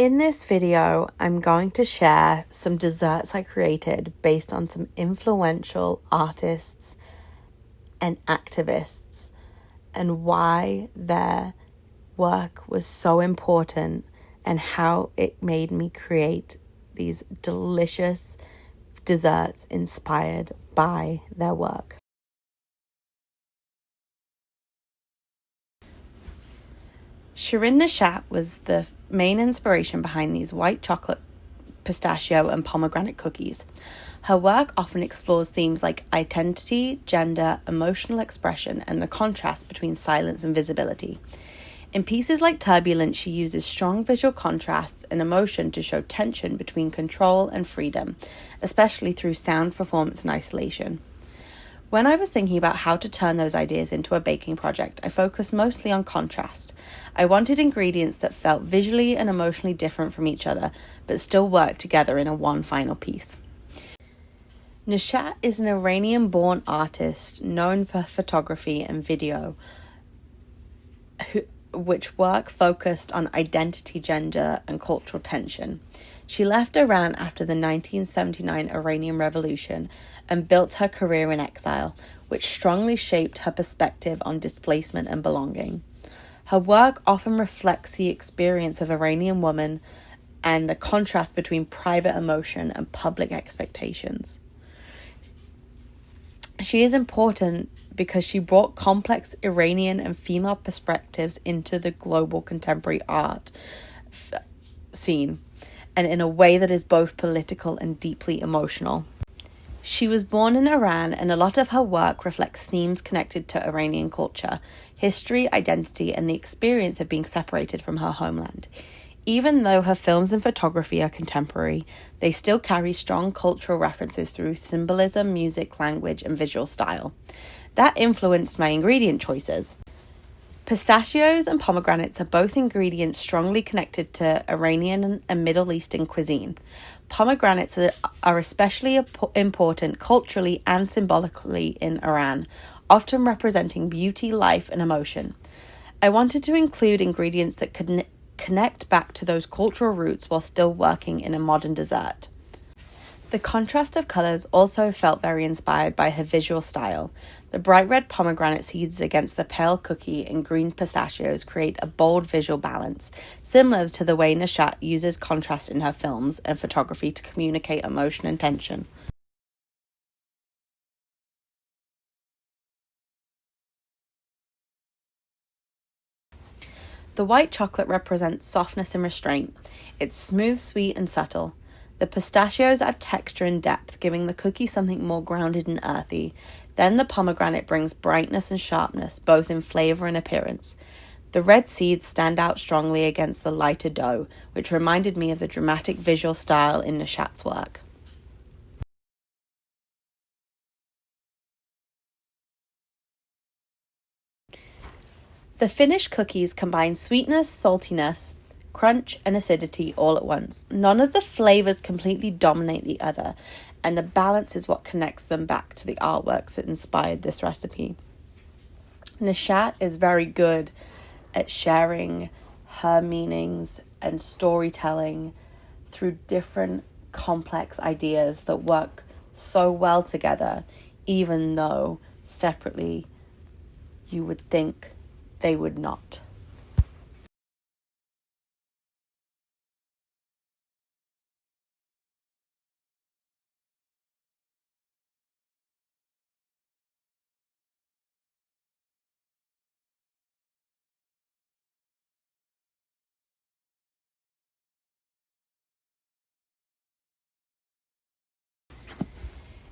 In this video, I'm going to share some desserts I created based on some influential artists and activists and why their work was so important and how it made me create these delicious desserts inspired by their work. Shirin Neshat was the main inspiration behind these white chocolate, pistachio, and pomegranate cookies. Her work often explores themes like identity, gender, emotional expression, and the contrast between silence and visibility. In pieces like Turbulence, she uses strong visual contrasts and emotion to show tension between control and freedom, especially through sound, performance, and isolation. When I was thinking about how to turn those ideas into a baking project, I focused mostly on contrast. I wanted ingredients that felt visually and emotionally different from each other, but still worked together in one final piece. Neshat is an Iranian-born artist known for photography and video, which work focused on identity, gender, and cultural tension. She left Iran after the 1979 Iranian Revolution and built her career in exile, which strongly shaped her perspective on displacement and belonging. Her work often reflects the experience of Iranian women and the contrast between private emotion and public expectations. She is important because she brought complex Iranian and female perspectives into the global contemporary art scene, and in a way that is both political and deeply emotional. She was born in Iran, and a lot of her work reflects themes connected to Iranian culture, history, identity, and the experience of being separated from her homeland. Even though her films and photography are contemporary, they still carry strong cultural references through symbolism, music, language, and visual style. That influenced my ingredient choices. Pistachios and pomegranates are both ingredients strongly connected to Iranian and Middle Eastern cuisine. Pomegranates are especially important culturally and symbolically in Iran, often representing beauty, life, and emotion. I wanted to include ingredients that could connect back to those cultural roots while still working in a modern dessert. The contrast of colours also felt very inspired by her visual style. The bright red pomegranate seeds against the pale cookie and green pistachios create a bold visual balance, similar to the way Neshat uses contrast in her films and photography to communicate emotion and tension. The white chocolate represents softness and restraint. It's smooth, sweet, and subtle. The pistachios add texture and depth, giving the cookie something more grounded and earthy. Then the pomegranate brings brightness and sharpness, both in flavor and appearance. The red seeds stand out strongly against the lighter dough, which reminded me of the dramatic visual style in Neshat's work. The finished cookies combine sweetness, saltiness, crunch, and acidity all at once. None of the flavors completely dominate the other, and the balance is what connects them back to the artworks that inspired this recipe. Neshat is very good at sharing her meanings and storytelling through different complex ideas that work so well together, even though separately you would think they would not.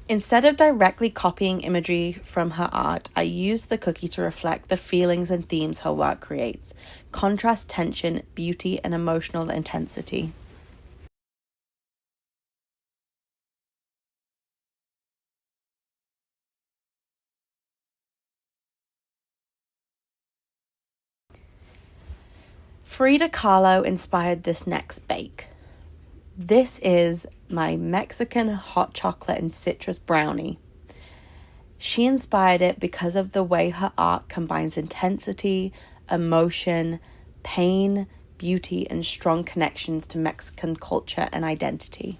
Instead of directly copying imagery from her art, I used the cookie to reflect the feelings and themes her work creates: contrast, tension, beauty, and emotional intensity. Frida Kahlo inspired this next bake. This is my Mexican hot chocolate and citrus brownie. She inspired it because of the way her art combines intensity, emotion, pain, beauty, and strong connections to Mexican culture and identity.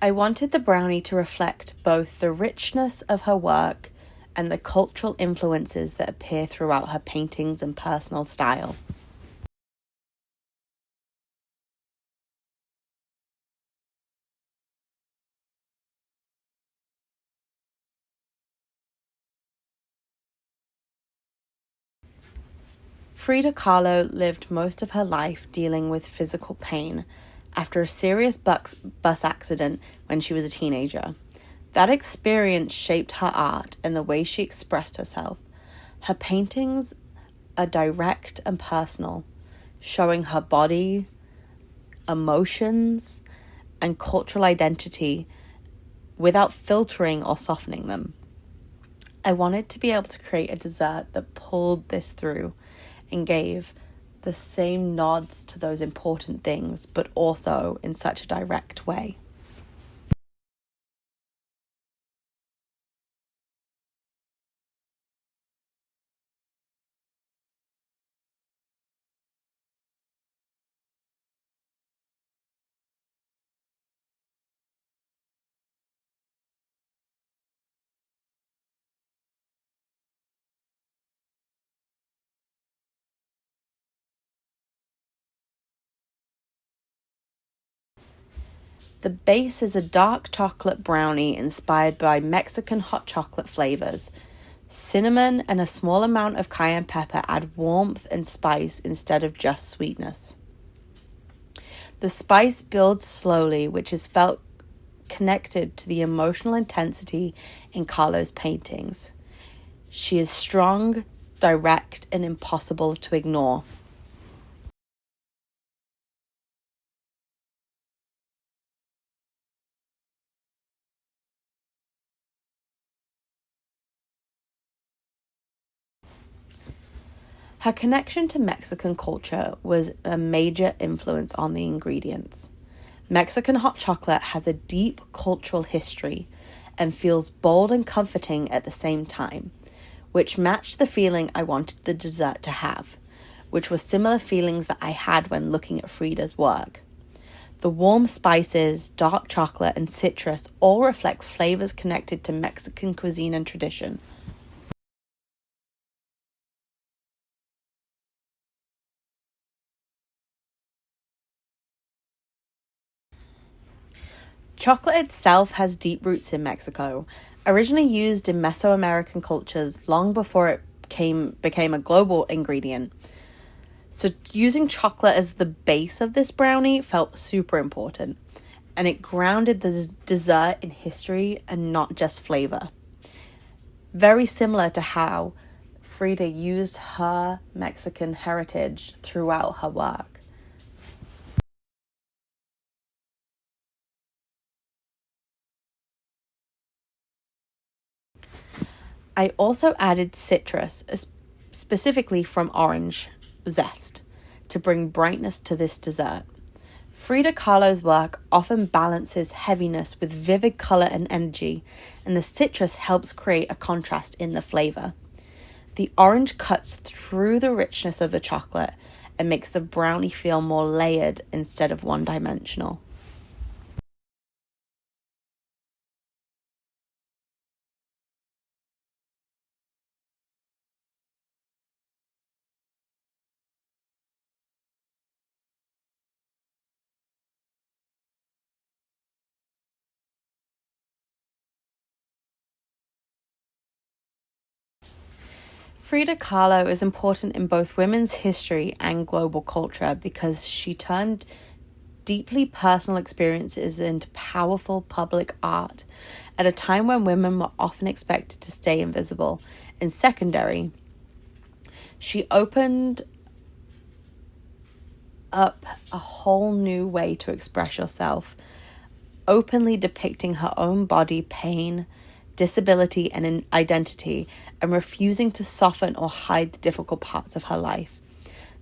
I wanted the brownie to reflect both the richness of her work and the cultural influences that appear throughout her paintings and personal style. Frida Kahlo lived most of her life dealing with physical pain after a serious bus accident when she was a teenager. That experience shaped her art and the way she expressed herself. Her paintings are direct and personal, showing her body, emotions, and cultural identity without filtering or softening them. I wanted to be able to create a dessert that pulled this through and gave the same nods to those important things, but also in such a direct way. The base is a dark chocolate brownie inspired by Mexican hot chocolate flavors. Cinnamon and a small amount of cayenne pepper add warmth and spice instead of just sweetness. The spice builds slowly, which is felt connected to the emotional intensity in Kahlo's paintings. She is strong, direct, and impossible to ignore. Her connection to Mexican culture was a major influence on the ingredients. Mexican hot chocolate has a deep cultural history and feels bold and comforting at the same time, which matched the feeling I wanted the dessert to have, which were similar feelings that I had when looking at Frida's work. The warm spices, dark chocolate, and citrus all reflect flavors connected to Mexican cuisine and tradition. Chocolate itself has deep roots in Mexico, originally used in Mesoamerican cultures long before it became a global ingredient. So using chocolate as the base of this brownie felt super important, and it grounded the dessert in history and not just flavor. Very similar to how Frida used her Mexican heritage throughout her work. I also added citrus, specifically from orange zest, to bring brightness to this dessert. Frida Kahlo's work often balances heaviness with vivid color and energy, and the citrus helps create a contrast in the flavor. The orange cuts through the richness of the chocolate and makes the brownie feel more layered instead of one-dimensional. Frida Kahlo is important in both women's history and global culture because she turned deeply personal experiences into powerful public art at a time when women were often expected to stay invisible and secondary. She opened up a whole new way to express yourself, openly depicting her own body pain, disability, and identity, and refusing to soften or hide the difficult parts of her life.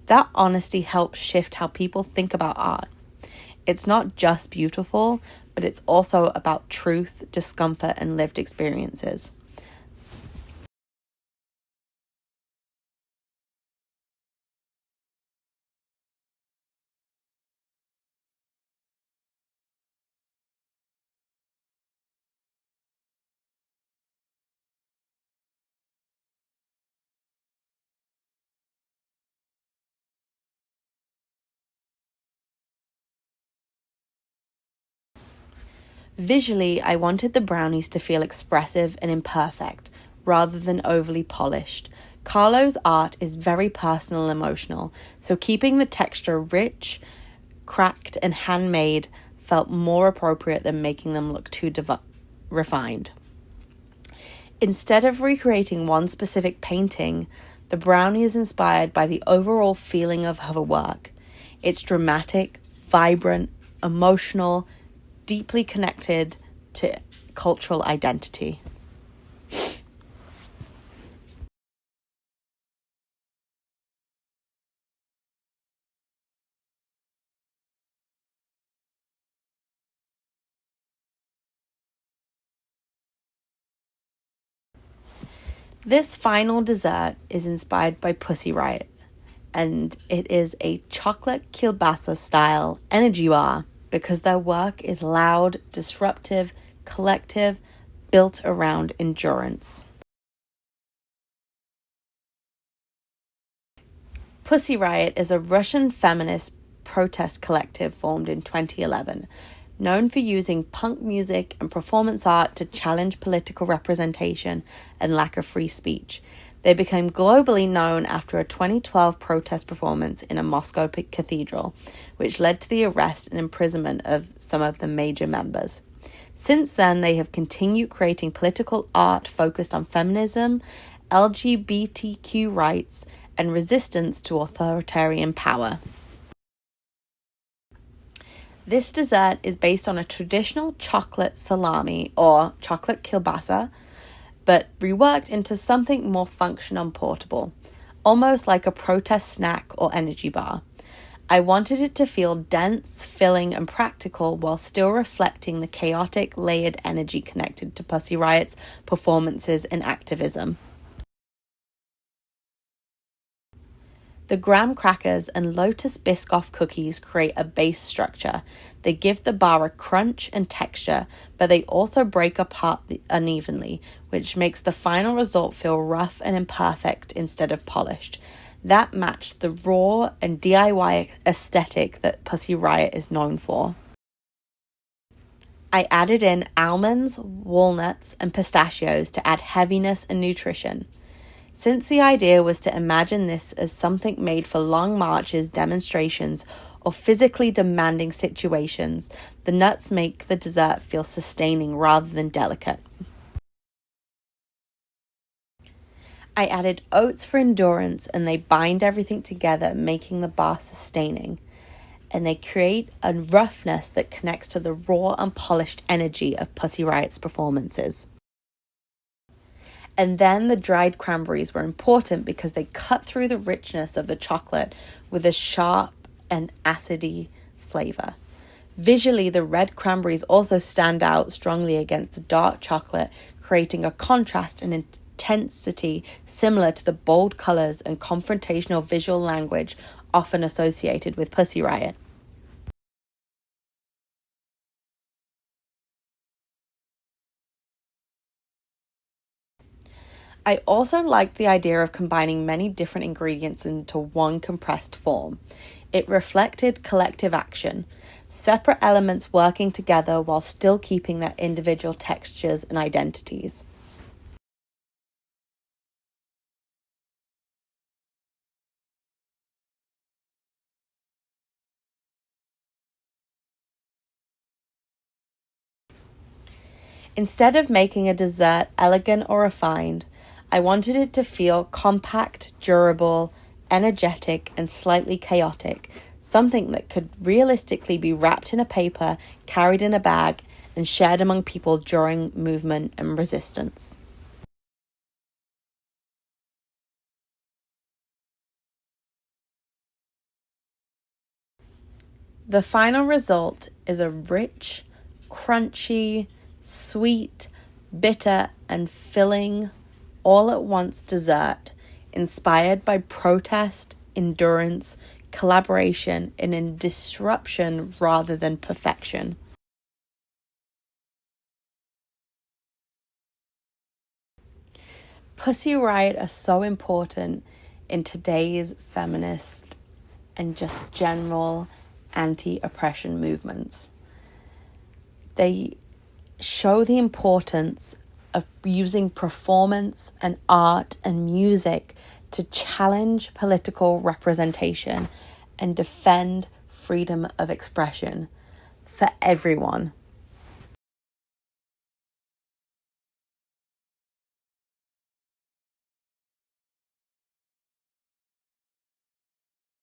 That honesty helps shift how people think about art. It's not just beautiful, but it's also about truth, discomfort, and lived experiences. Visually, I wanted the brownies to feel expressive and imperfect, rather than overly polished. Kahlo's art is very personal and emotional, so keeping the texture rich, cracked, and handmade felt more appropriate than making them look too refined. Instead of recreating one specific painting, the brownie is inspired by the overall feeling of her work. It's dramatic, vibrant, emotional, deeply connected to cultural identity. This final dessert is inspired by Pussy Riot, and it is a chocolate Kielbasa style energy bar because their work is loud, disruptive, collective, built around endurance. Pussy Riot is a Russian feminist protest collective formed in 2011, known for using punk music and performance art to challenge political representation and lack of free speech. They became globally known after a 2012 protest performance in a Moscow cathedral, which led to the arrest and imprisonment of some of the major members. Since then, they have continued creating political art focused on feminism, LGBTQ rights, and resistance to authoritarian power. This dessert is based on a traditional chocolate salami or chocolate kielbasa, but reworked into something more functional and portable, almost like a protest snack or energy bar. I wanted it to feel dense, filling, and practical while still reflecting the chaotic, layered energy connected to Pussy Riot's performances and activism. The graham crackers and lotus biscoff cookies create a base structure. They give the bar a crunch and texture, but they also break apart unevenly, which makes the final result feel rough and imperfect instead of polished. That matched the raw and DIY aesthetic that Pussy Riot is known for. I added in almonds, walnuts, and pistachios to add heaviness and nutrition. Since the idea was to imagine this as something made for long marches, demonstrations, or physically demanding situations, the nuts make the dessert feel sustaining rather than delicate. I added oats for endurance, and they bind everything together, making the bar sustaining. And they create a roughness that connects to the raw and polished energy of Pussy Riot's performances. And then the dried cranberries were important because they cut through the richness of the chocolate with a sharp and acidy flavor. Visually, the red cranberries also stand out strongly against the dark chocolate, creating a contrast and intensity similar to the bold colors and confrontational visual language often associated with Pussy Riot. I also liked the idea of combining many different ingredients into one compressed form. It reflected collective action, separate elements working together while still keeping their individual textures and identities. Instead of making a dessert elegant or refined, I wanted it to feel compact, durable, energetic, and slightly chaotic, something that could realistically be wrapped in a paper, carried in a bag, and shared among people during movement and resistance. The final result is a rich, crunchy, sweet, bitter, and filling all at once dessert inspired by protest, endurance, collaboration, and in disruption rather than perfection. Pussy Riot are so important in today's feminist and just general anti-oppression movements. They show the importance of using performance and art and music to challenge political representation and defend freedom of expression for everyone.